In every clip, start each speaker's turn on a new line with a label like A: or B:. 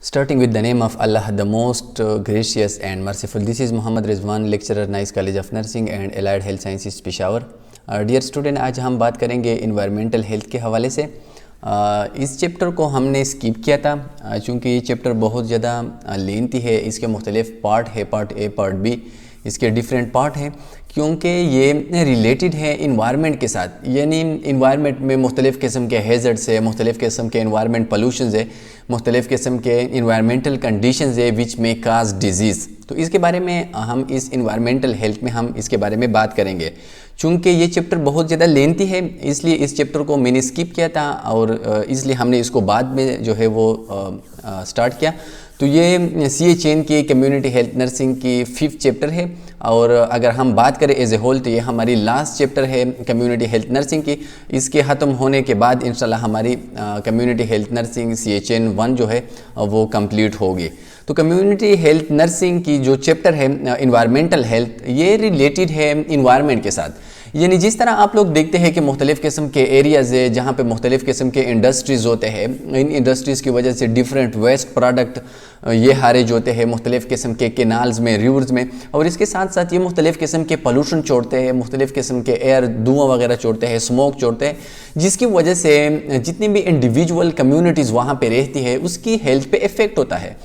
A: Starting with the name of Allah, the most gracious and merciful. This is Muhammad Rizwan, lecturer, Nice College of Nursing and Allied Health Sciences, Peshawar. Dear student, आज हम बात करेंगे environmental health के हवाले से। इस chapter को हमने स्किप किया था चूँकि ये चैप्टर बहुत ज़्यादा लेंथी है। इसके मुख्तलिफ पार्ट है, पार्ट ए, पार्ट बी, इसके डिफरेंट पार्ट हैं क्योंकि ये रिलेटेड है इन्वायरमेंट के साथ। यानी इन्वायरमेंट में मुख्तलिफ़ किस्म के हैज़र्ड्स है, मुख्तलिफ़ किस्म के इन्वायरमेंट पोल्यूशंस है, मुख्तलिफ़ किस्म के इन्वायरमेंटल कंडीशंस है विच में काज डिजीज़। तो इसके बारे में हम इस इन्वायरमेंटल हेल्थ में हम इसके बारे में बात करेंगे। चूँकि ये चैप्टर बहुत ज़्यादा लेंथी है इसलिए इस चैप्टर को मैंने स्किप किया था और इसलिए हमने इसको बाद में जो है वो स्टार्ट किया। तो ये CHN की कम्युनिटी हेल्थ नर्सिंग की 5th चैप्टर है और अगर हम बात करें एज ए होल तो ये हमारी लास्ट चैप्टर है कम्युनिटी हेल्थ नर्सिंग की। इसके ख़त्म होने के बाद इंशाल्लाह हमारी कम्युनिटी हेल्थ नर्सिंग CHN 1 जो है वो कंप्लीट होगी। तो कम्युनिटी हेल्थ नर्सिंग की जो चैप्टर है इन्वायरमेंटल हेल्थ, ये रिलेटेड है इन्वायरमेंट के साथ। यानी जिस तरह आप लोग देखते हैं कि मुख्तलिफ़ किस्म के एरियाज़ है जहाँ पे मुख्तलिफ़ किस्म के इंडस्ट्रीज़ होते हैं, इन इंडस्ट्रीज़ की वजह से डिफरेंट वेस्ट प्रोडक्ट ये हारिज होते हैं मुख्तलिफ़ किस्म के केनाल्स में, रिवर्स में, और इसके साथ साथ ये मुख्तलिफ़ किस्म के पोल्यूशन छोड़ते हैं, मुख्तलिफ़ किस्म के एयर धुआं वगैरह छोड़ते हैं, स्मोक छोड़ते हैं, जिसकी वजह से जितनी भी इंडिविजुअल कम्यूनिटीज़ वहाँ पर रहती है उसकी हेल्थ पे इफ़ेक्ट होता है।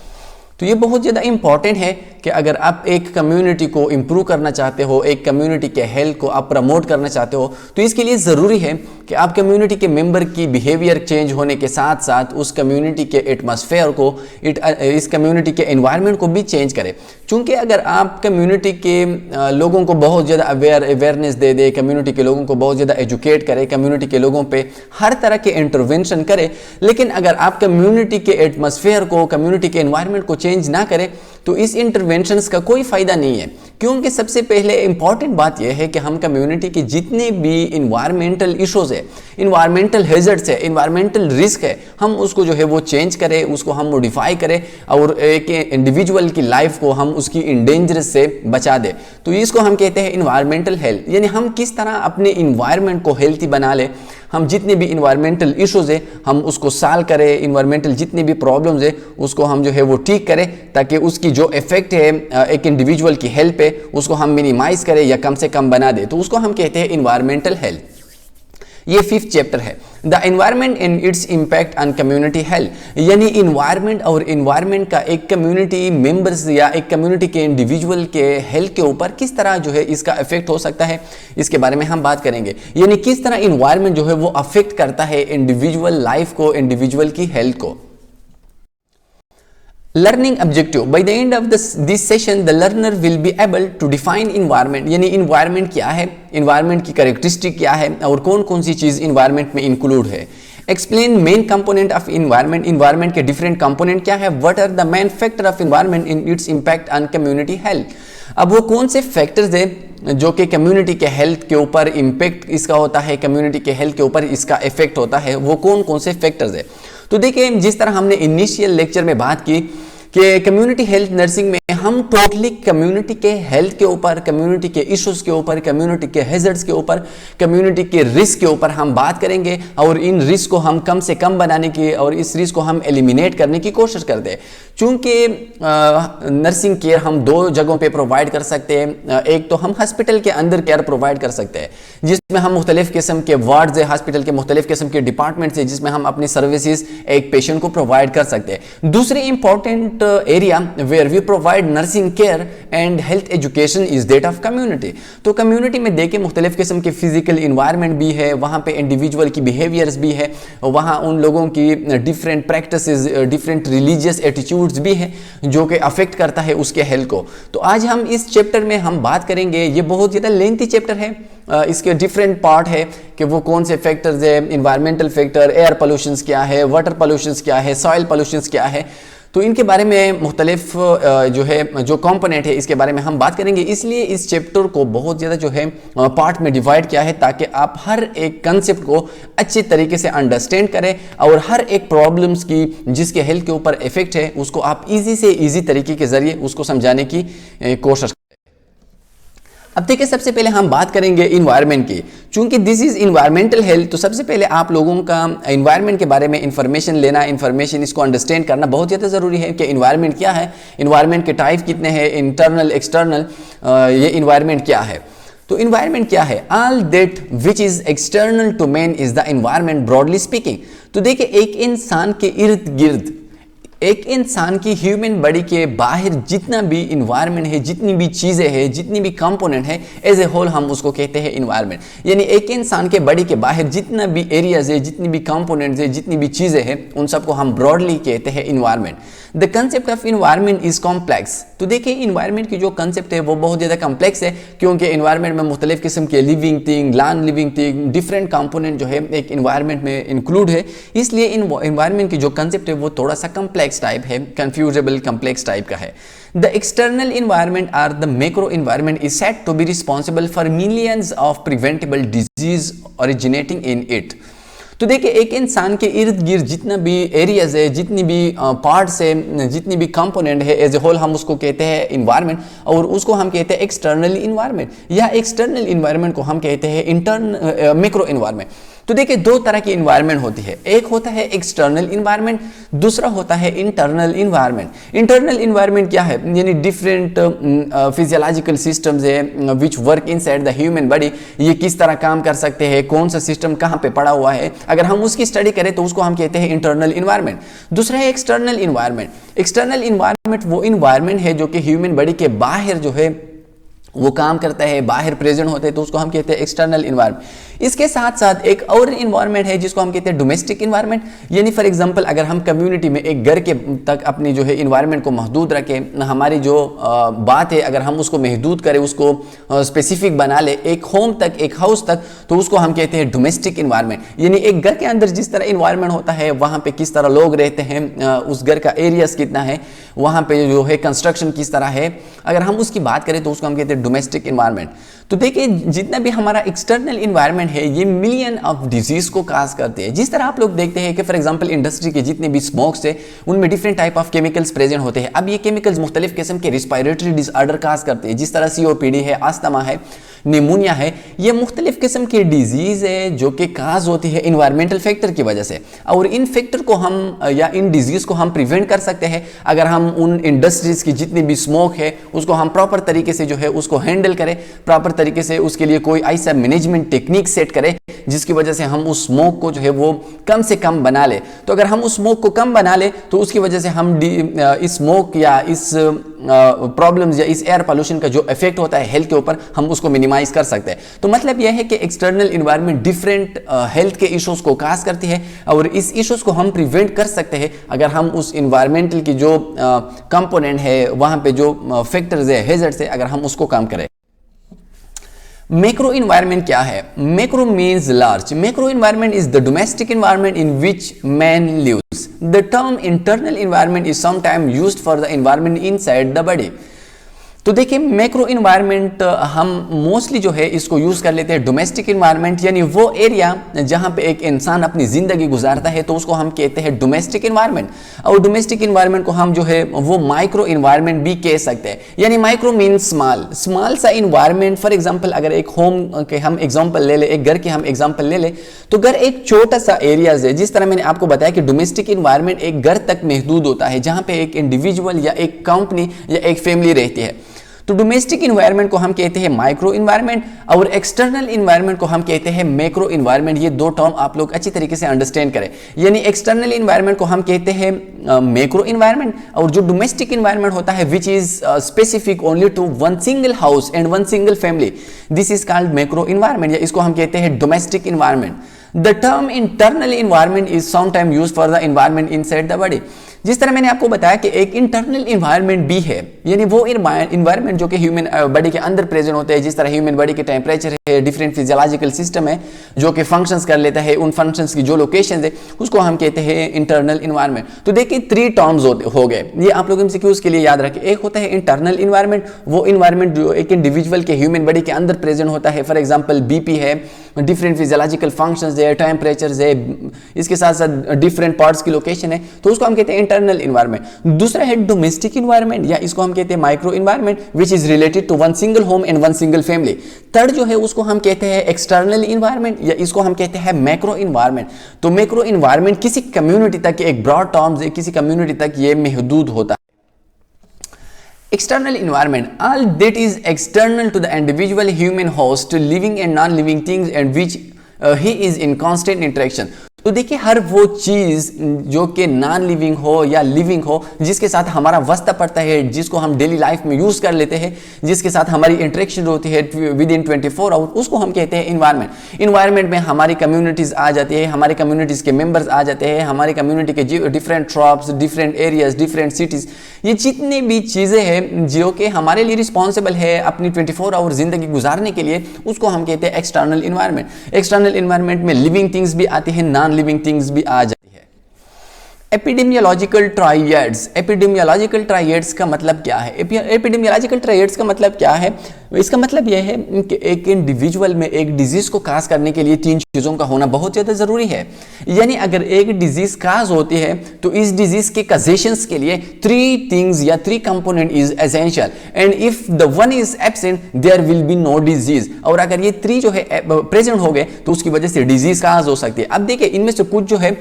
A: तो ये बहुत ज़्यादा इम्पॉर्टेंट है कि अगर आप एक कम्युनिटी को इम्प्रूव करना चाहते हो, एक कम्युनिटी के हेल्थ को आप प्रमोट करना चाहते हो, तो इसके लिए ज़रूरी है कि आप कम्युनिटी के मेंबर की बिहेवियर चेंज होने के साथ साथ उस कम्युनिटी के एटमॉस्फेयर को, इस कम्युनिटी के एनवायरनमेंट को भी चेंज करें। चूँकि अगर आप कम्युनिटी के लोगों को बहुत ज़्यादा अवेयरनेस दे दे, कम्युनिटी के लोगों को बहुत ज़्यादा एजुकेट करें, कम्युनिटी के लोगों पे हर तरह के इंटरवेंशन करें, लेकिन अगर आप कम्युनिटी के एटमॉस्फेयर को, कम्युनिटी के एनवायरनमेंट को चेंज ना करें तो इस इंटरवेंशंस का कोई फ़ायदा नहीं है। क्योंकि सबसे पहले इंपॉर्टेंट बात यह है कि हम कम्युनिटी के जितने भी इन्वायरमेंटल इश्यूज़ है, इन्वायरमेंटल हैज़र्ड्स है, इन्वायरमेंटल रिस्क है, हम उसको जो है वो चेंज करें, उसको हम मॉडिफाई करें और एक इंडिविजुअल की लाइफ को हम उसकी इंडेंजरस से बचा दें। तो इसको हम कहते हैं इन्वायरमेंटल हेल्थ। यानी हम किस तरह अपने इन्वायरमेंट को हेल्थी बना लें, हम जितने भी इन्वायरमेंटल इश्यूज़ है हम उसको सॉल्व करें, इन्वायरमेंटल जितनी भी प्रॉब्लम्स है उसको हम जो है वो ठीक करें ताकि उसकी जो इफेक्ट है एक इंडिविजुअल की हेल्थ पे उसको हम मिनिमाइज करें या कम से कम बना दें। तो उसको हम कहते हैं इन्वायरमेंटल हेल्थ। ये 5th चैप्टर है, the environment and its impact on community health. यानी इन्वायरमेंट और इन्वायरमेंट का एक कम्युनिटी मेंबर्स या एक कम्युनिटी के इंडिविजुअल के हेल्थ के ऊपर किस तरह जो है इसका इफेक्ट हो सकता है, इसके बारे में हम बात करेंगे। यानी किस तरह इन्वायरमेंट जो है वो अफेक्ट करता है इंडिविजुअल लाइफ को, इंडिविजुअल की हेल्थ को। Learning objective. By the end of this session, the learner will be able to define environment. यानी environment क्या है, environment की characteristic क्या है और कौन कौन सी चीज़ environment में include है। Explain main component of environment. Environment के different component क्या है। What are the main factor of environment in its impact on community health. अब वो कौन से फैक्टर्स है जो कि कम्युनिटी के हेल्थ के ऊपर इम्पेक्ट इसका होता है, कम्युनिटी के हेल्थ के ऊपर इसका इफेक्ट होता है, वो कौन कौन से फैक्टर्स है। तो देखिए, जिस तरह हमने इनिशियल लेक्चर में बात की कि कम्युनिटी हेल्थ नर्सिंग में हम टोटली कम्युनिटी के हेल्थ के ऊपर, कम्युनिटी के इश्यूज के ऊपर, कम्युनिटी के हैज़र्ड्स के ऊपर, कम्युनिटी के रिस्क के ऊपर हम बात करेंगे और इन रिस्क को हम कम से कम बनाने की और इस रिस्क को हम एलिमिनेट करने की कोशिश करते हैं। चूँकि नर्सिंग केयर हम 2 जगहों पे प्रोवाइड कर सकते हैं। एक तो हम हॉस्पिटल के अंदर केयर प्रोवाइड कर सकते हैं जिसमें हम मुख्तलिफ़ किस्म के वार्ड्स है, हॉस्पिटल के मुख्तलिफ़ किस्म के डिपार्टमेंट्स है जिसमें हम अपनी सर्विसेज एक पेशेंट को प्रोवाइड कर सकते हैं। दूसरी important area where we provide nursing care and health education is that of community. तो कम्युनिटी में देखें मुख्तलिफ़ किस्म के फिजिकल इन्वायरमेंट भी है, वहाँ पे इंडिविजुअल की बिहेवियर्स भी है, वहाँ उन लोगों की different practices, different religious attitudes भी है जो कि अफेक्ट करता है उसके हेल्थ को। तो आज हम इस चैप्टर में हम बात करेंगे। ये बहुत ज़्यादा लेंथी चैप्टर है, इसके डिफरेंट पार्ट है कि वो कौन से फैक्टर्स है, इन्वायरमेंटल फैक्टर, एयर पोल्यूशंस क्या है, वाटर पोल्यूशंस क्या है, सॉइल पोल्यूशंस क्या है। तो इनके बारे में मुख्तलिफ जो है जो कंपोनेंट है इसके बारे में हम बात करेंगे। इसलिए इस चैप्टर को बहुत ज़्यादा जो है पार्ट में डिवाइड किया है ताकि आप हर एक कंसेप्ट को अच्छे तरीके से अंडरस्टैंड करें और हर एक प्रॉब्लम्स की जिसके हेल्थ के ऊपर इफेक्ट है उसको आप इजी से इजी तरीके के ज़रिए उसको समझाने की कोशिश करें। अब देखिए, सबसे पहले हम बात करेंगे इन्वायरमेंट की। चूंकि दिस इज इन्वायरमेंटल हेल्थ, तो सबसे पहले आप लोगों का इन्वायरमेंट के बारे में इंफॉर्मेशन लेना, इंफॉर्मेशन इसको अंडरस्टैंड करना बहुत ज़्यादा ज़रूरी है कि इन्वायरमेंट क्या है, इन्वायरमेंट के टाइप कितने हैं, इंटरनल एक्सटर्नल, ये इन्वायरमेंट क्या है। तो इन्वायरमेंट क्या है? All that which is external to man is the environment broadly speaking. तो देखिए, एक इंसान के इर्द गिर्द, एक इंसान की ह्यूमन बॉडी के बाहर जितना भी इन्वायरमेंट है, जितनी भी चीज़ें हैं, जितनी भी कंपोनेंट है, एज ए होल हम उसको कहते हैं इन्वायरमेंट। यानी एक इंसान के बॉडी के बाहर जितना भी एरियाज है, जितनी भी कंपोनेंट्स है, जितनी भी चीज़ें हैं, उन सबको हम ब्रॉडली कहते हैं environment. The concept of environment is complex. तो देखिए, इन्वायरमेंट की जो कंसेप्ट है वो बहुत ज़्यादा कॉम्प्लेक्स है, क्योंकि इन्वायरमेंट में मुख्तलिफ किस्म के living thing, non living thing, different component जो है एक इन्वायरमेंट में इंक्लूड है। इसलिए इन्वायरमेंट की जो कंसेप्ट है वो थोड़ा सा कॉम्प्लेक्स टाइप है, कंफ्यूजेबल कॉम्प्लेक्स टाइप का है। The external environment are the macro environment is said to be responsible for millions of preventable disease originating in it. तो देखिए, एक इंसान के इर्द गिर्द जितना भी एरियाज है, जितनी भी पार्ट्स है, जितनी भी कंपोनेंट है, एज ए होल हम उसको कहते हैं इन्वायरमेंट, और उसको हम कहते हैं एक्सटर्नल इन्वायरमेंट, या एक्सटर्नल इन्वायरमेंट को हम कहते हैं मैक्रो इन्वायरमेंट। तो देखिए, दो तरह की इन्वायरमेंट होती है, एक होता है एक्सटर्नल इन्वायरमेंट, दूसरा होता है इंटरनल इन्वायरमेंट। इंटरनल इन्वायरमेंट क्या है? यानी डिफरेंट फिजियोलॉजिकल सिस्टम्स है which work inside the human body, ये किस तरह काम कर सकते हैं, कौन सा सिस्टम कहाँ पे पड़ा हुआ है, अगर हम उसकी स्टडी करें तो उसको हम कहते हैं इंटरनल इन्वायरमेंट। दूसरा है एक्सटर्नल इन्वायरमेंट। एक्सटर्नल इन्वायरमेंट वो इन्वायरमेंट है जो कि ह्यूमन बॉडी के बाहर जो है वो काम करता है, बाहर प्रेजेंट होते हैं, तो उसको हम कहते हैं एक्सटर्नल इन्वायरमेंट। इसके साथ साथ एक और इन्वायरमेंट है जिसको हम कहते हैं डोमेस्टिक इन्वायरमेंट। यानी फॉर एग्जांपल, अगर हम कम्युनिटी में एक घर के तक अपनी जो है इन्वायरमेंट को महदूद रखें, हमारी जो बात है अगर हम उसको महदूद करें, उसको स्पेसिफिक बना ले, एक होम तक, एक हाउस तक, तो उसको हम कहते हैं डोमेस्टिक इन्वायरमेंट। यानी एक घर के अंदर जिस तरह इन्वायरमेंट होता है, वहाँ पे किस तरह लोग रहते हैं, उस घर का एरियाज कितना है, वहाँ पे जो है कंस्ट्रक्शन किस तरह है, अगर हम उसकी बात करें तो उसको हम कहते हैं डोमेस्टिक इन्वायरमेंट। तो देखिए, जितना भी हमारा एक्सटर्नल इन्वायरमेंट है, ये मिलियन ऑफ डिजीज को काज करते हैं। जिस तरह आप लोग देखते हैं कि फॉर एग्जांपल इंडस्ट्री के जितने भी स्मोक्स है, उनमें different type of chemicals present होते हैं। अब ये केमिकल्स मुख्तलिफ किस्म के रिस्पायरेटरी डिसऑर्डर काज करते हैं, जिस तरह COPD है, अस्थमा है, निमोनिया है, ये मुख्तलिफ किस्म की डिजीज है जो कि काज होती है इन्वायरमेंटल फैक्टर की वजह से। और इन फैक्टर को हम या इन डिजीज को हम प्रिवेंट कर सकते हैं अगर हम उन इंडस्ट्रीज की जितनी भी स्मोक है उसको हम प्रॉपर तरीके से जो है उसको हैंडल करें, प्रॉपर तरीके से उसके लिए कोई ऐसा मैनेजमेंट टेक्निक सेट करें जिसकी वजह से हम उस स्मोक को जो है वो कम से कम बना ले। तो अगर हम उस स्मोक को कम बना ले तो उसकी वजह से हम इस स्मोक या इस प्रॉब्लम्स या इस एयर पोल्यूशन का जो इफेक्ट होता है हेल्थ के ऊपर, हम उसको मिनिमाइज कर सकते हैं। तो मतलब यह है कि एक्सटर्नल इन्वायरमेंट डिफरेंट हेल्थ के इश्यूज को काज करती है, और इस इश्यूज को हम प्रिवेंट कर सकते हैं अगर हम उस इन्वायरमेंटल की जो कंपोनेंट है, वहां पे जो फैक्टर्स है, हैजर्ड्स है, अगर हम उसको कम करें। मैक्रो इन्वायरमेंट क्या है? Macro means large. Macro environment is the domestic environment in which man lives. The term internal environment is sometime used for the environment inside the body. तो देखिए, मैक्रो इन्वायरमेंट हम मोस्टली जो है इसको use कर लेते हैं डोमेस्टिक इन्वायरमेंट, यानी वो एरिया जहां पे एक इंसान अपनी जिंदगी गुजारता है, तो उसको हम कहते हैं डोमेस्टिक इन्वायरमेंट। और डोमेस्टिक इन्वायरमेंट को हम जो है वो माइक्रो इन्वायरमेंट भी कह सकते हैं। यानी माइक्रो मीन्स स्मॉल, स्मॉल सा इन्वायरमेंट। फॉर एग्जाम्पल, अगर एक होम के हम एग्जाम्पल ले ले, एक घर के हम एग्जाम्पल ले ले, तो घर एक छोटा सा एरियाज है। जिस तरह मैंने आपको बताया कि डोमेस्टिक इन्वायरमेंट एक घर तक महदूद होता है, जहां पे एक इंडिविजुअल या एक कंपनी या एक फैमिली रहती है। तो डोमेस्टिक इन्वायरमेंट को हम कहते हैं माइक्रो इन्वायरमेंट, और एक्सटर्नल इन्वायरमेंट को हम कहते हैं मैक्रो इन्वायरमेंट। ये दो टर्म आप लोग अच्छी तरीके से अंडरस्टैंड करें। यानी एक्सटर्नल इन्वायरमेंट को हम कहते हैं मैक्रो इन्वायरमेंट, और जो डोमेस्टिक इन्वायरमेंट होता है which is specific only to one single house and one single family, this is called macro environment, या इसको हम कहते हैं domestic environment. The term internal environment is sometimes used for the environment inside the body. जिस तरह मैंने आपको बताया कि एक इंटरनल इन्वायरमेंट भी है, यानी वो इन्वायरमेंट जो कि ह्यूमन बॉडी के अंदर प्रेजेंट होते हैं। जिस तरह ह्यूमन बॉडी के टेम्परेचर है, डिफरेंट फिजियोलॉजिकल सिस्टम है जो कि फंक्शंस कर लेता है, उन फंक्शंस की जो लोकेशन है उसको हम कहते हैं इंटरनल इन्वायरमेंट। तो देखिए, 3 टर्म्स हो गए, ये आप लोग MCQs के लिए याद रखें। एक होता है इंटरनल इन्वायरमेंट, वो इन्वायरमेंट जो एक इंडिविजुअल के ह्यूमन बॉडी के अंदर प्रेजेंट होता है। फॉर एग्जाम्पल BP है, डिफरेंट फिजियोलॉजिकल फंक्शंस है, टेम्परेचर है, इसके साथ साथ डिफरेंट पार्ट्स की लोकेशन है, तो उसको हम कहते हैं इंटरनल इन्वायरमेंट। दूसरा है डोमेस्टिक इन्वायरमेंट, या इसको हम कहते हैं micro environment, which is related to one single home and one single family. Third जो है उसको हम कहते हैं एक्सटर्नल इन्वायरमेंट, या इसको हम कहते हैं मैक्रो इन्वायरमेंट। तो मैक्रो इन्वायरमेंट किसी कम्युनिटी तक, एक ब्रॉड टर्म्स है, किसी कम्युनिटी तक ये महदूद होता है। External environment, all that is external to the individual human host, living and non-living things, and which he is in constant interaction. तो देखिए हर वो चीज़ जो कि नॉन लिविंग हो या लिविंग हो, जिसके साथ हमारा वास्ता पड़ता है, जिसको हम डेली लाइफ में यूज़ कर लेते हैं, जिसके साथ हमारी इंटरेक्शन होती है विद इन 24 आवर, उसको हम कहते हैं इन्वायरमेंट। इन्वायरमेंट में हमारी कम्युनिटीज़ आ जाती है, हमारी कम्युनिटीज़ के मेंबर्स आ जाते हैं, हमारी कम्युनिटी के different tribes, different areas, different cities, ये जितनी भी चीज़ें हैं जो कि हमारे लिए रिस्पॉन्सिबल है अपनी 24 आवर ज़िंदगी गुजारने के लिए, उसको हम कहते हैं एक्सटर्नल इन्वायरमेंट। एक्सटर्नल इन्वायरमेंट में लिविंग थिंग्स भी आती हैं, नॉन लिविंग थिंग्स भी आ जाती है। एपिडेमियोलॉजिकल ट्रायड्स, एपिडेमियोलॉजिकल ट्रायड्स का मतलब क्या है? एपिडेमियोलॉजिकल ट्रायड्स का मतलब क्या है? इसका मतलब यह है कि एक इंडिविजुअल में एक डिजीज को काज करने के लिए 3 चीज़ों का होना बहुत ज़्यादा ज़रूरी है। यानी अगर एक डिजीज काज होती है तो इस डिजीज के काजेशंस के लिए 3 थिंग्स या 3 component is essential, and if the one is absent there will be no disease. और अगर ये 3 जो है प्रेजेंट हो गए तो उसकी वजह से डिजीज काज हो सकती है। अब देखिए इनमें से कुछ जो है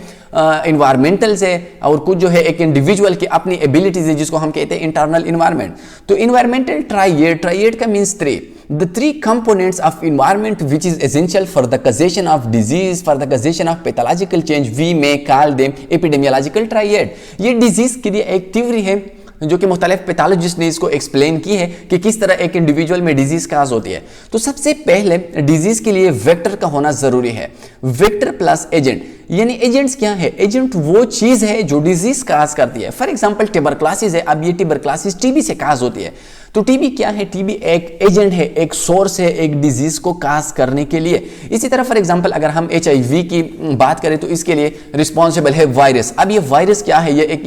A: इन्वायरमेंटल से, और कुछ जो है एक इंडिविजुअल की अपनी एबिलिटीज है, जिसको हम कहते हैं इंटरनल इन्वायरमेंट। तो इन्वायरमेंटल ट्रायड का means 3, the 3 components of environment which is essential for the causation of disease, for the causation of pathological change, we may call them epidemiological triad। ये डिजीज के लिए एक थ्योरी है जो कि मुख्तलिफ पैथोलॉजिस्ट ने इसको एक्सप्लेन की है कि किस तरह एक इंडिविजुअल में डिजीज काज होती है। तो सबसे पहले डिजीज के लिए वेक्टर का होना जरूरी है, वेक्टर प्लस एजेंट। यानी एजेंट्स क्या है? एजेंट वो चीज है जो डिजीज काज करती है। फॉर एग्जांपल ट्यूबरक्लोसिस है, अब ये ट्यूबरक्लोसिस टीबी से काज होती है। तो टीबी क्या है? टीबी एक एजेंट है, एक सोर्स है एक डिजीज को काज करने के लिए। इसी तरह फॉर एग्जांपल अगर हम HIV की बात करें तो इसके लिए रिस्पॉन्सिबल है वायरस। अब ये वायरस क्या है? ये एक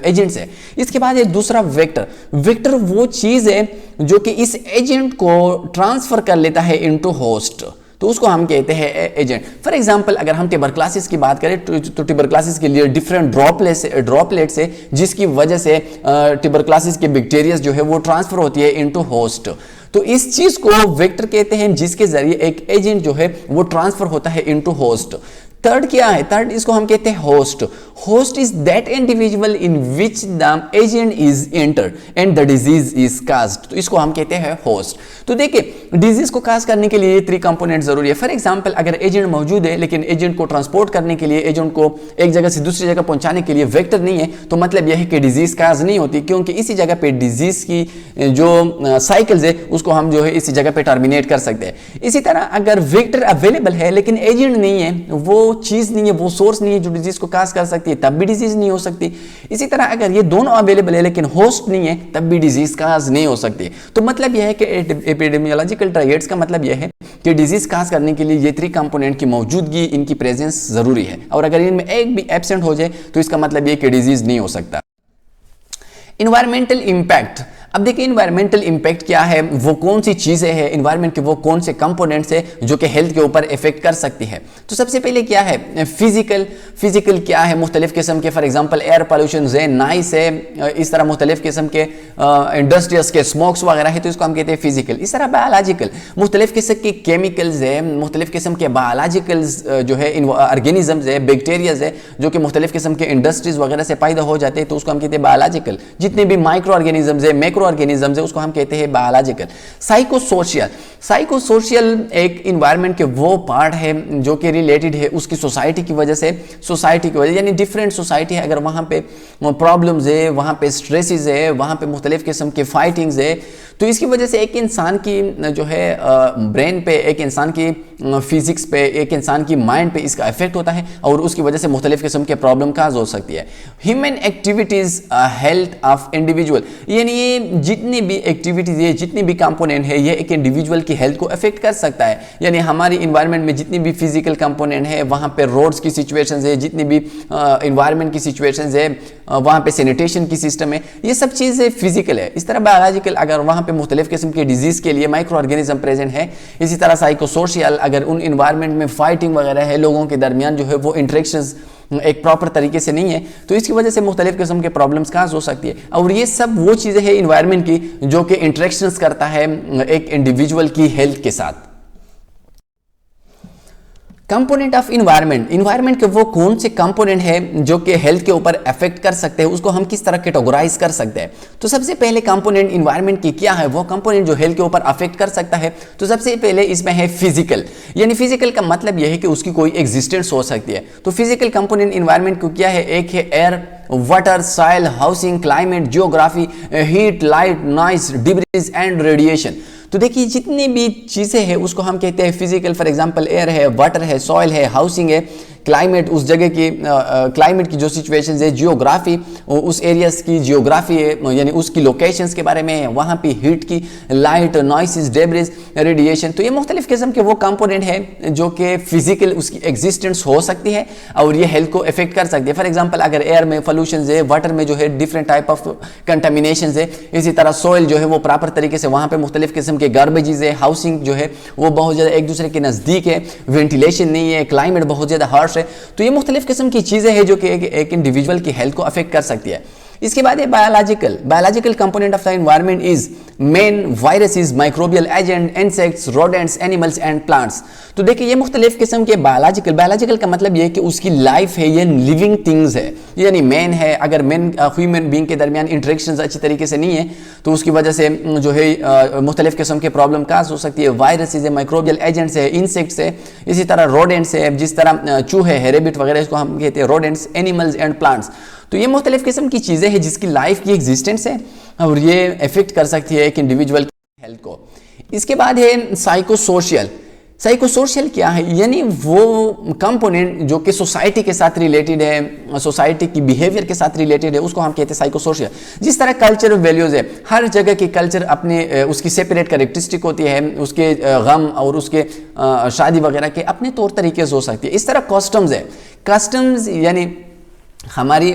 A: एजेंट्स है। इसके बाद है दूसरा वेक्टर। वेक्टर वो चीज है जो कि इस एजेंट को ट्रांसफर कर लेता है इनटू होस्ट, तो उसको हम कहते हैं एजेंट। फॉर एग्जांपल अगर हम ट्यूबरक्लोसिस की बात करें तो ट्यूबरक्लोसिस के लिए डिफरेंट ड्रॉपलेट्स है जिसकी वजह से ट्यूबरक्लोसिस के बैक्टीरिया जो है वो ट्रांसफर होती है इनटू होस्ट। तो इस चीज को वेक्टर कहते हैं जिसके जरिए एक एजेंट जो है वो ट्रांसफर होता है इनटू होस्ट। थर्ड क्या है? थर्ड इसको हम कहते हैं host. Host is that individual in which the agent is entered and the disease is caused, तो इसको हम कहते हैं होस्ट। तो देखिए डिजीज को काज करने के लिए ये 3 कंपोनेंट जरूरी है। फॉर एग्जांपल अगर एजेंट मौजूद है लेकिन एजेंट को ट्रांसपोर्ट करने के लिए, एजेंट को एक जगह से दूसरी जगह पहुंचाने के लिए वेक्टर नहीं है, तो मतलब यह है कि डिजीज काज नहीं होती, क्योंकि इसी जगह पे डिजीज की जो साइकिल्स है उसको हम जो है इसी जगह पे टर्मिनेट कर सकते हैं। इसी तरह अगर वेक्टर अवेलेबल है लेकिन एजेंट नहीं है, वो चीज नहीं है, वो सोर्स नहीं है जो डिजीज को काज कर सकती है, तब भी डिजीज नहीं हो सकती। इसी तरह अगर ये दोनों अवेलेबल है लेकिन होस्ट नहीं है, तब भी डिजीज काज नहीं हो सकती। तो मतलब यह है कि एपिडेमियोलॉजिकल ट्रायड्स का मतलब यह है कि डिजीज काज करने के लिए ये 3 कंपोनेंट की मौजूदगी, इनकी प्रेजेंस जरूरी है, और अगर इनमें एक भी एब्सेंट हो जाए तो इसका मतलब यह कि डिजीज नहीं हो सकता। Environmental impact. अब देखिए इन्वायरमेंटल इंपैक्ट क्या है, वो कौन सी चीज़ें हैं इन्वायरमेंट के, वो कौन से कंपोनेंट्स है जो कि हेल्थ के ऊपर इफेक्ट कर सकती है। तो सबसे पहले क्या है? फिजिकल क्या है? मुख्तलिफ किस्म के, फॉर एग्जांपल एयर पोल्यूशन है, नॉइस है, इस तरह मुख्तलिफ किस्म के इंडस्ट्रीज के स्मोक्स वगैरह है, तो इसको हम कहते हैं फिजिकल। इस तरह बायोलॉजिकल, मुख्तलिफ किस्म के केमिकल्स है, मुख्तलिफ किस्म के बायोलॉजिकल्स जो है ऑर्गेनिजम्स है, बैक्टीरियाज है जो कि मुख्तलिफ किस्म के इंडस्ट्रीज वगैरह से पैदा हो जाते हैं, तो उसको हम कहते हैं बायोलॉजिकल। जितने भी माइक्रो ऑर्गेनिजम्स है, मैक्रो ऑर्गेनिजम्स है, उसको हम कहते हैं बायोलॉजिकल। साइकोसोशियल एक इन्वायरमेंट के वो पार्ट है जो कि रिलेटेड है उसकी सोसाइटी की वजह, यानी डिफरेंट सोसाइटी है, अगर वहाँ पे प्रॉब्लम्स है, वहाँ पे स्ट्रेसेस है, वहाँ पे मुख्तलिफ किस्म के फाइटिंग्स है, तो इसकी वजह से एक इंसान की जो है ब्रेन पे, एक इंसान की फिजिक्स पे, एक इंसान की माइंड पे इसका इफेक्ट होता है, और उसकी वजह से मुख्तलिफ किस्म के प्रॉब्लम काज हो सकती है। Human activities health of individual, यानी ये जितनी भी एक्टिविटीज है, जितनी भी कंपोनेंट है, ये एक इंडिविजुअल की हेल्थ को अफेक्ट कर सकता है। यानी हमारी इन्वायरमेंट में जितनी भी फिजिकल कंपोनेंट है, वहाँ पे रोड्स की सिचुएशंस है, जितनी भी इन्वायरमेंट की सिचुएशंस है, वहाँ पे सैनिटेशन की सिस्टम है, ये सब चीज़ें फिजिकल है। इस तरह बायोलॉजिकल, अगर वहाँ पे मुख्तलिफ किस्म के डिजीज़ के लिए माइक्रो ऑर्गेनिज्म प्रेजेंट है। इसी तरह साइको सोशल, अगर उन इन्वायरमेंट में फाइटिंग वगैरह है, लोगों के दरमियान जो है वो इंटरेक्शंस एक प्रॉपर तरीके से नहीं है, तो इसकी वजह से मुख्तलिफ किस्म के प्रॉब्लम्स कहाँ हो सकती है। और ये सब वो चीज़ें हैं इन्वायरमेंट की जो कि इंटरेक्शंस करता है एक इंडिविजुअल की हेल्थ के साथ। कंपोनेंट ऑफ इन्वायरमेंट, इन्वायरमेंट के वो कौन से कंपोनेंट है जो कि हेल्थ के ऊपर अफेक्ट कर सकते हैं, उसको हम किस तरह कैटेगराइज कर सकते हैं। तो सबसे पहले कंपोनेंट इन्वायरमेंट की क्या है, वो कंपोनेंट जो हेल्थ के ऊपर अफेक्ट कर सकता है। तो सबसे पहले इसमें है फिजिकल, यानी फिजिकल का मतलब यह है कि उसकी कोई एग्जिस्टेंस हो सकती है। तो फिजिकल कंपोनेंट इन्वायरमेंट को क्या है, एक है air, water, soil, housing, climate, geography, heat, light, noise, debris and radiation. तो देखिए जितनी भी चीज़ें हैं उसको हम कहते हैं फिजिकल। फॉर एग्जांपल एयर है, वाटर है, सॉइल है, हाउसिंग है, क्लाइमेट उस जगह की क्लाइमेट की जो सिचुएशंस है, जियोग्राफी उस एरियाज की जियोग्राफी है, यानी उसकी लोकेशंस के बारे में है, वहाँ पे हीट की, लाइट, नॉइसेस, डेब्रिज, रेडिएशन। तो ये मुख्तलिफ किस्म के वो कंपोनेंट है जो कि फिजिकल उसकी एग्जिस्टेंस हो सकती है और ये हेल्थ को इफेक्ट कर सकती है। फॉर एग्जाम्पल अगर एयर में पोल्यूशन है, वाटर में जो है डिफरेंट टाइप ऑफ कंटामिनेशन है, इसी तरह सॉइल जो है वो प्रॉपर तरीके से वहाँ पे मुख्तलिफ किस्म के गार्बेजेस है, हाउसिंग जो है वो बहुत ज़्यादा एक दूसरे के नज़दीक है, वेंटिलेशन नहीं है, क्लाइमेट बहुत ज़्यादा हार्श है। तो ये मुख्तलिफ किस्म की चीज़ें हैं जो कि एक इंडिविजुअल की हेल्थ को अफेक्ट कर सकती है। इसके बाद है biological component of the environment is main viruses, microbial agent, insects, rodents, animals and plants. तो देखिए ये मुख्तलिफ किस्म के बायोलॉजिकल का मतलब ये है कि उसकी लाइफ है, ये लिविंग थिंग्स है, यानी मेन है। अगर मेन ह्यूमन बीइंग के दरमियान इंटरेक्शंस अच्छी तरीके से नहीं है तो उसकी वजह से जो है मुख्तलिफ किस्म के प्रॉब्लम काज हो सकती है। वायरसेस है, माइक्रोबियल एजेंट्स है, इंसेक्ट्स है, इसी तरह रोडेंट्स है, जिस तरह चूहे है, रेबिट वगैरह, इसको हम कहते हैं रोडेंट्स, एनिमल्स एंड प्लांट्स। तो ये मुख्तलिफ किस्म की चीज़ें हैं जिसकी लाइफ की एग्जिस्टेंस है और ये इफेक्ट कर सकती है एक इंडिविजुअल की हेल्थ को। इसके बाद है साइकोसोशल। साइकोसोशल क्या है, यानी वो कंपोनेंट जो कि सोसाइटी के साथ रिलेटेड है, सोसाइटी की बिहेवियर के साथ रिलेटेड है, उसको हम कहते हैं साइकोसोशल। जिस तरह कल्चर वैल्यूज है, हर जगह की कल्चर अपने उसकी सेपरेट कैरेक्टरिस्टिक होती है, उसके गम और उसके शादी वगैरह के अपने तौर तरीके से हो सकती है। इस तरह कस्टम्स है, कस्टम्स यानी हमारी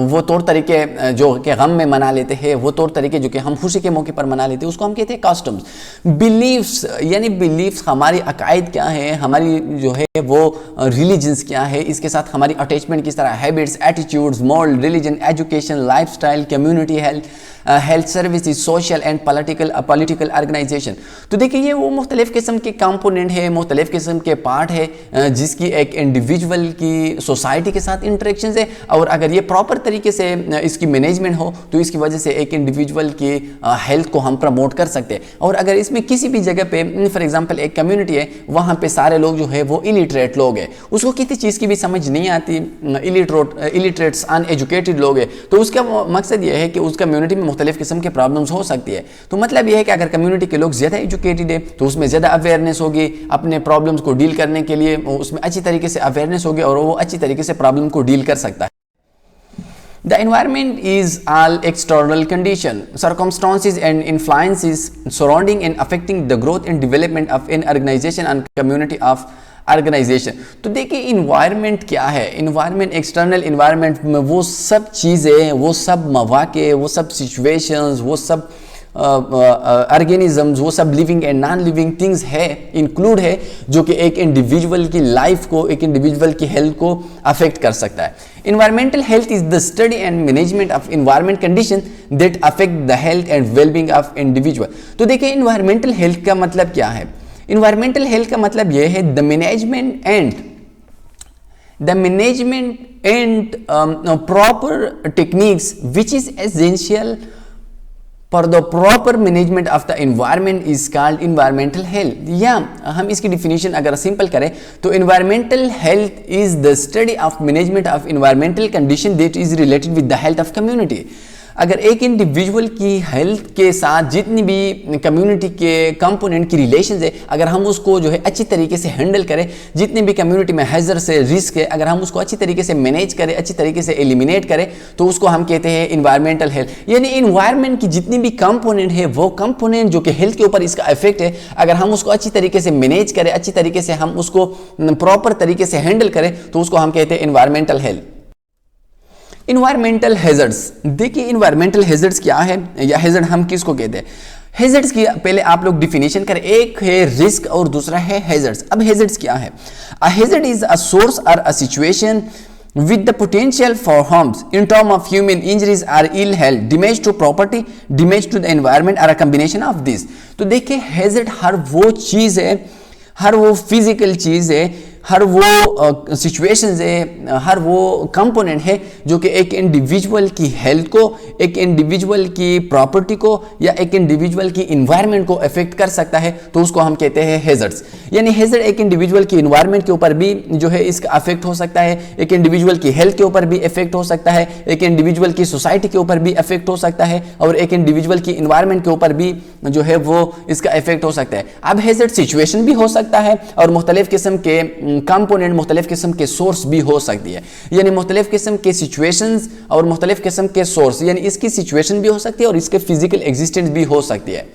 A: वो तौर तरीके जो कि गम में मना लेते हैं, वो तौर तरीके जो कि हम खुशी के मौके पर मना लेते हैं, उसको हम कहते हैं कस्टम्स। बिलीफ्स यानी बिलीफ्स, हमारी अकायद क्या है, हमारी जो है वो रिलीजन्स क्या है, इसके साथ हमारी अटैचमेंट किस तरह, habits, attitudes, moral, religion, education, lifestyle, community health services, social and political organisation. तो देखिए ये वो मुख्तलिफ किस्म के कंपोनेंट है, मुख्तलिफ किस्म के पार्ट है जिसकी एक इंडिविजुअल की सोसाइटी के साथ इंटरेक्शन है। और अगर ये प्रॉपर तरीके से इसकी मैनेजमेंट हो तो इसकी वजह से एक इंडिविजुअल की हेल्थ को हम प्रमोट कर सकते हैं। और अगर इसमें किसी भी जगह पे फॉर एग्जांपल एक कम्युनिटी है, वहाँ पे सारे लोग जो है वो इलिटरेट लोग हैं, उसको किसी चीज़ की भी समझ नहीं आती, इलिटरेट्स अनएजुकेटेड लोग हैं, तो उसका मकसद ये है कि उस कम्युनिटी में मुख्तलिफ किस्म के प्रॉब्लम्स हो सकती है। तो मतलब यह है कि अगर कम्युनिटी के लोग ज़्यादा एजुकेटेड है तो उसमें ज़्यादा अवेयरनेस होगी, अपने प्रॉब्लम्स को डील करने के लिए उसमें अच्छी तरीके से अवेयरनेस होगी और वो अच्छी तरीके से प्रॉब्लम को डील कर सकता है। The environment is all external condition, circumstances and influences surrounding and affecting the growth and development of an organization and community of organization। तो देखिए इन्वायरमेंट क्या है, इन्वायरमेंट एक्सटर्नल इन्वायरमेंट में वो सब चीज़ें, वो सब मौके, वो सब सिचुएशंस, वो सब ऑर्गेनिजम्स, वो सब living and non living things है, इंक्लूड है, जो कि एक इंडिविजुअल की लाइफ को, एक इंडिविजुअल की हेल्थ को अफेक्ट कर सकता है। Environmental health is the study and management of environment condition that affect the health and wellbeing of individual. तो देखिए इन्वायरमेंटल हेल्थ का मतलब क्या है, इन्वायरमेंटल हेल्थ का मतलब यह है the management and proper techniques which is essential for the proper management of the environment is called environmental health। या हम इसकी डिफिनीशन अगर सिंपल करें तो environmental health is the study of management of environmental condition that is related with the health of community। अगर एक individual की health के साथ जितनी भी कम्युनिटी के कंपोनेंट की रिलेशन है, अगर हम उसको जो है अच्छी तरीके से हैंडल करें, जितनी भी कम्युनिटी में हैजर से रिस्क है, अगर हम उसको अच्छी तरीके से मैनेज करें, अच्छी तरीके से एलिमिनेट करें, तो उसको हम कहते हैं इन्वायरमेंटल हेल्थ। यानी इन्वायरमेंट की जितनी भी कंपोनेंट है, वो कंपोनेंट जो कि हेल्थ के ऊपर इसका इफेक्ट है, अगर हम उसको अच्छी तरीके से मैनेज करें, अच्छी तरीके से हम उसको प्रॉपर तरीके से हैंडल करें, तो उसको हम कहते हैं इन्वायरमेंटल हेल्थ। इन्वायरमेंटल हैजर्ड्स, देखिए इन्वायरमेंटल हैजर्ड्स क्या है या हैजर्ड हम किसको कहते हैं। हैजर्ड्स की पहले आप लोग डिफिनेशन करें, एक है रिस्क और दूसरा है हैजर्ड्स। अब हैजर्ड्स क्या है? अ हैजर्ड इज अ सोर्स और a situation with the potential for harms in terms of human injuries or ill health, damage to property, damage to the environment or a combination of this। तो देखिए hazard हर वो चीज़ है, हर वो physical चीज़ है, हर वो situations है, हर वो कंपोनेंट है जो कि एक इंडिविजुअल की हेल्थ को, एक इंडिविजुअल की प्रॉपर्टी को या एक इंडिविजुअल की इन्वायरमेंट को अफेक्ट कर सकता है, तो उसको हम कहते हैं हैजर्ड्स। यानी हैजर्ड एक इंडिविजुअल की इन्वायरमेंट के ऊपर भी जो है इसका अफेक्ट हो सकता है, एक इंडिविजुअल की हेल्थ के ऊपर भी इफेक्ट हो सकता है, एक इंडिविजुअल की सोसाइटी के ऊपर भी इफेक्ट हो सकता है और एक इंडिविजुअल की इन्वायरमेंट के ऊपर भी जो है वो इसका इफेक्ट हो सकता है। अब हैजर्ड सिचुएशन भी हो सकता है और मुख्तलिफ किस्म के कंपोनेंट, मुख्तलिफ किस्म के सोर्स भी हो सकती है। यानी मुख्तलिफ किस्म के सिचुएशंस और मुख्तलिफ किस्म के सोर्स, यानी इसकी सिचुएशन भी हो सकती है और इसके फिजिकल एग्जिस्टेंस भी हो सकती है।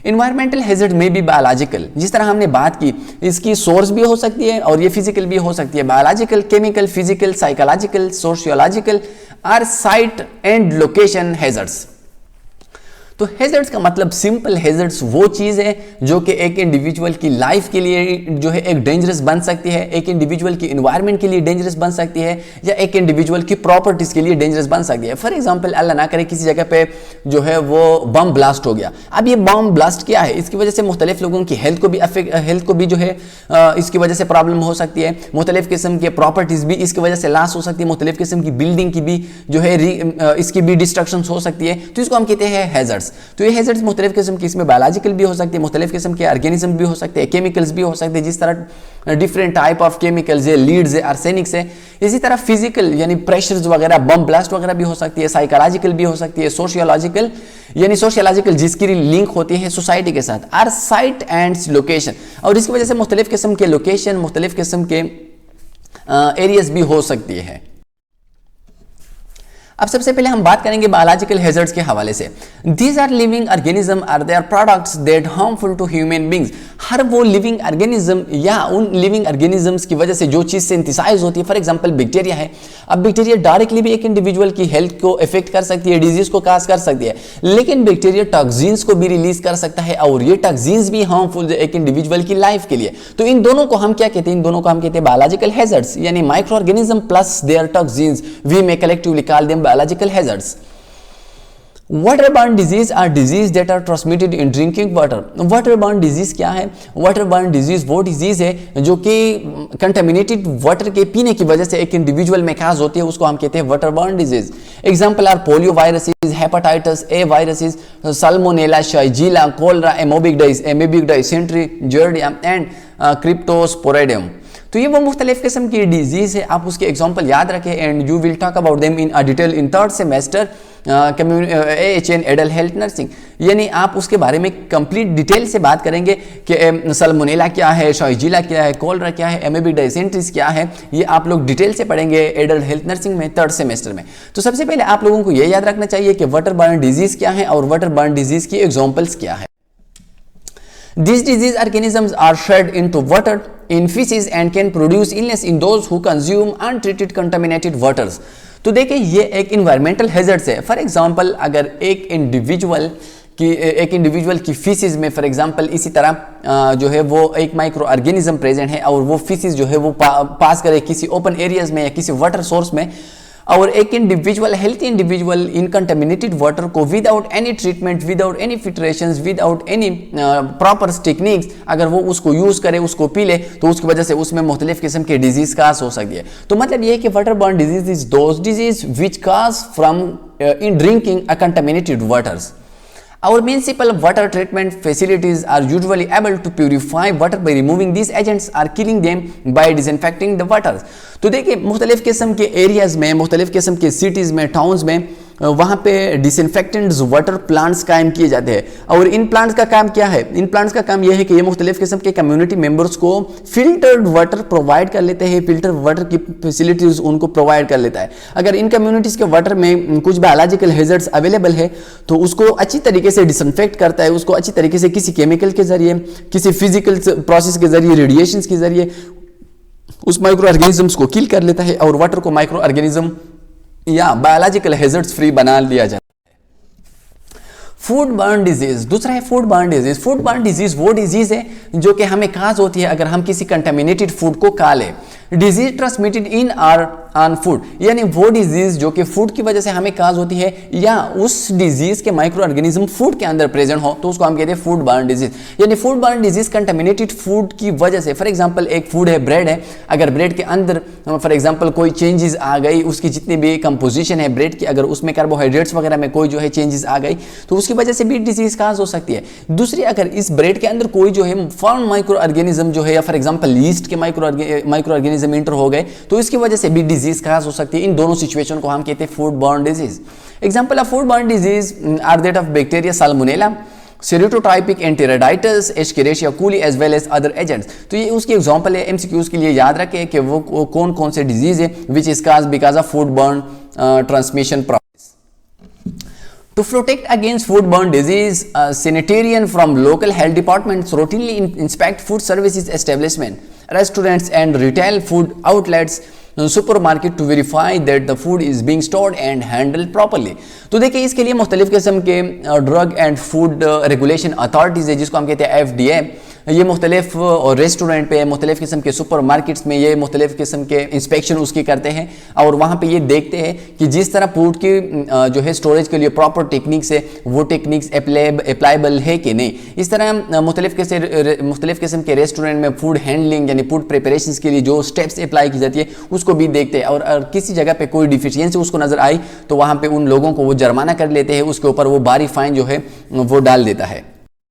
A: इन्वायरमेंटल हैजर्ड में भी बायोलॉजिकल, जिस तरह हमने बात की, इसकी सोर्स भी हो सकती है और ये फिजिकल भी हो सकती है। Biological, chemical, physical, psychological, sociological are site and location hazards. तो हैजर्ड्स का मतलब सिंपल, हैजर्ड्स वो चीज़ है जो कि एक इंडिविजुअल की लाइफ के लिए जो है एक डेंजरस बन सकती है, एक इंडिविजुअल की इन्वायरमेंट के लिए डेंजरस बन सकती है या एक इंडिविजुअल की प्रॉपर्टीज के लिए डेंजरस बन सकती है। फॉर एग्जांपल अल्लाह ना करे किसी जगह पे जो है वो बम ब्लास्ट हो गया। अब ये बम ब्लास्ट क्या है, इसकी वजह से मुख्तलिफ लोगों की हेल्थ को भी जो है इसकी वजह से प्रॉब्लम हो सकती है, मुख्तलिफ किस्म के प्रॉपर्टीज भी इसकी वजह से लॉस हो सकती है, मुख्तलिफ किस्म की बिल्डिंग की भी जो है इसकी भी डिस्ट्रक्शन हो सकती है, तो इसको हम कहते हैं हैजर्ड्स। तो ये हैजर्ड्स मुख्तलिफ किस्म की, इसमें बायोलॉजिकल भी हो सकती है, मुख्तलिफ किस्म के ऑर्गेनिज्म भी हो सकते हैं, केमिकल्स भी हो सकते हैं, जिस तरह डिफरेंट टाइप ऑफ केमिकल्स है, लीड्स है, आर्सेनिक्स है। इसी तरह फिजिकल यानी प्रेशर्स वगैरह, बम ब्लास्ट वगैरह भी हो सकती है, साइकोलॉजिकल भी हो सकती है, सोशियोलॉजिकल यानी सोशियोलॉजिकल जिसकी लिंक होती है सोसाइटी के साथ, आर साइट एंड लोकेशन, और इसकी वजह से मुख्तलिफ किस्म के लोकेशन, मुख्तलिफ किस्म के एरियाज भी हो सकती है। अब सबसे पहले हम बात करेंगे बायोलॉजिकल हैजर्ड्स के हवाले से। These are living organism or their products that harmful to human beings. हर वो लिविंग ऑर्गेनिज्म या उन लिविंग ऑर्गेनिजम्स की वजह से जो चीज़ सिंथेसाइज होती है, फॉर एग्जांपल बैक्टीरिया है। अब बैक्टीरिया डायरेक्टली भी एक इंडिविजुअल की हेल्थ को इफेक्ट कर सकती है, डिजीज को काज कर सकती है, लेकिन बैक्टीरिया टॉक्सिन्स को भी रिलीज कर सकता है और ये टॉक्सिन्स भी हार्मफुल है एक इंडिविजुअल की लाइफ के लिए। तो इन दोनों को हम क्या कहते हैं? इन दोनों को हम कहते हैं बायोलॉजिकल हैजर्ड्स, यानी microorganism plus their toxins, we may collectively call them biological hazards. Waterborne disease are disease that are transmitted in drinking water. Waterborne disease क्या है? Waterborne disease वो disease है जो कि contaminated water के पीने की वजह से एक इंडिविजुअल में काज होती है, उसको हम कहते हैं waterborne disease. Example are polio viruses, hepatitis A viruses, salmonella, shigella, cholera, amoebic dysentery, giardia and cryptosporidium. तो ये वो मुख्तलिफ किस्म की डिजीज़ है, आप उसके एग्जाम्पल याद रखें and you will talk about them in a detail in third semester AHN adult health nursing. यानी आप उसके बारे में कंप्लीट डिटेल से बात करेंगे कि सल्मोनेला क्या है, शाइजिला क्या है, कोलरा क्या है, एमोबिक डायसेंट्री क्या है, ये आप लोग डिटेल से पढ़ेंगे एडल्ट हेल्थ नर्सिंग में थर्ड सेमेस्टर में। तो सबसे पहले आप लोगों को ये याद रखना चाहिए कि वाटरबॉर्न डिजीज़ क्या है और वाटरबॉर्न डिजीज़ की एग्जाम्पल्स क्या है। These disease organisms are shed into water in feces and can produce illness in those who consume untreated contaminated waters. तो देखिए ये एक इन्वायरमेंटल हैजर्ड्स है। फॉर एग्जांपल अगर एक इंडिविजुअल की फीसिस में फॉर एग्जांपल इसी तरह जो है वो एक माइक्रो ऑर्गेनिज्म प्रेजेंट है और वो फीसिस जो है वो पास करे किसी ओपन एरियाज में या किसी वाटर सोर्स में, और एक individual healthy individual in contaminated water को without any treatment, without any filtrations, without any proper techniques अगर वो उसको यूज करे, उसको पी ले, तो उसकी वजह से उसमें मुख्तलिफ किस्म के डिजीज काज हो सकती है। तो मतलब ये है कि waterborne disease is those disease which cause from in drinking a contaminated waters. Our municipal water treatment facilities are usually able to purify water by removing these agents or killing them by disinfecting the water. तो देखिए मुख्तलिफ किस्म के areas में, मुख्तलिफ किस्म के cities में, टाउन्स में वहाँ पे डिसइंफेक्टेंट्स वाटर प्लांट्स कायम किए जाते हैं। और इन प्लांट्स का काम क्या है? इन प्लांट्स का काम यह है कि ये मुख्तलिफ किस्म के कम्युनिटी मेंबर्स को फिल्टर्ड वाटर प्रोवाइड कर लेते हैं, फिल्टर वाटर की फैसिलिटीज उनको प्रोवाइड कर लेता है। अगर इन कम्युनिटीज़ के वाटर में कुछ बायोलॉजिकल हैजर्ड्स अवेलेबल है तो उसको अच्छी तरीके से डिसइंफेक्ट करता है, उसको अच्छी तरीके से किसी केमिकल के जरिए, किसी फिजिकल प्रोसेस के जरिए, रेडिएशन के जरिए उस माइक्रो ऑर्गेनिजम्स को किल कर लेता है और वाटर को माइक्रो ऑर्गेनिज्म या बायोलॉजिकल हैजर्ड्स फ्री बना लिया जाता है। फूड बर्न डिजीज, दूसरा है food borne disease. Food borne disease वो डिजीज है जो कि हमें काज होती है अगर हम किसी कंटामिनेटेड फूड को खा लें। Disease transmitted in are on food, यानी वो डिजीज जो कि फूड की वजह से हमें काज होती है या उस डिजीज के माइक्रो ऑर्गेनिज्म फूड के अंदर प्रेजेंट हो, तो उसको हम कहते हैं फूड बर्न डिजीज। यानी food borne disease contaminated food की वजह से, फॉर एग्जांपल एक फूड है, ब्रेड है, अगर ब्रेड के अंदर फॉर एग्जांपल कोई चेंजेस आ गई, उसकी जितनी भी कंपोजिशन है ब्रेड की, अगर उसमें कार्बोहाइड्रेट्स वगैरह में कोई जो है चेंजेस आ गई, तो उसकी वजह से भी डिजीज काज हो सकती है। दूसरी, अगर इस ब्रेड के अंदर कोई जो है फॉरेन माइक्रो ऑर्गेनिज्म जो है, या फॉर एग्जांपल ईस्ट के माइक्रो ऑर्गेनिज्म इंटर हो गए, तो इसकी वजह से भी डिजीज काज हो सकती है। इन दोनों सिचुएशन को हम कहते हैं food borne disease. Example of food borne disease are that of bacteria salmonella, serotypic enteritidis, escherichia coli as well as other agents. तो ये उसकी एग्जांपल है, एमसीक्यूज के लिए याद रखें कि वो कौन कौन से डिजीज है which is cause because of food burn transmission process. To protect against foodborne disease, sanitarian from local health departments routinely inspect food services establishment, restaurants and retail food outlets, supermarket to verify that the food is being stored and handled properly। तो देखिए इसके लिए मुख्तलिफ किस्म के drug and food regulation authorities है जिसको हम कहते हैं FDA। ये मुख्तलिफ रेस्टोरेंट पे, मुख्तलिफ किस्म के सुपर मार्केट्स में ये मुख्तलिफ किस्म के इंस्पेक्शन उसकी करते हैं और वहाँ पे ये देखते हैं कि जिस तरह फूड की जो है स्टोरेज के लिए प्रॉपर टेक्निक्स है वो टेक्निक्स अप्लाइबल है कि नहीं। इस तरह मुख्तलिफ किस्म के रेस्टोरेंट में फूड हैंडलिंग यानी फूड प्रिपरेशन के लिए जो स्टेप्स अप्लाई की जाती है उसको भी देखते हैं, और किसी जगह पे कोई डिफिशियंसी उसको नज़र आई तो वहाँ पे उन लोगों को वो जुर्माना कर लेते हैं, उसके ऊपर वो भारी फाइन जो है वो डाल देता है।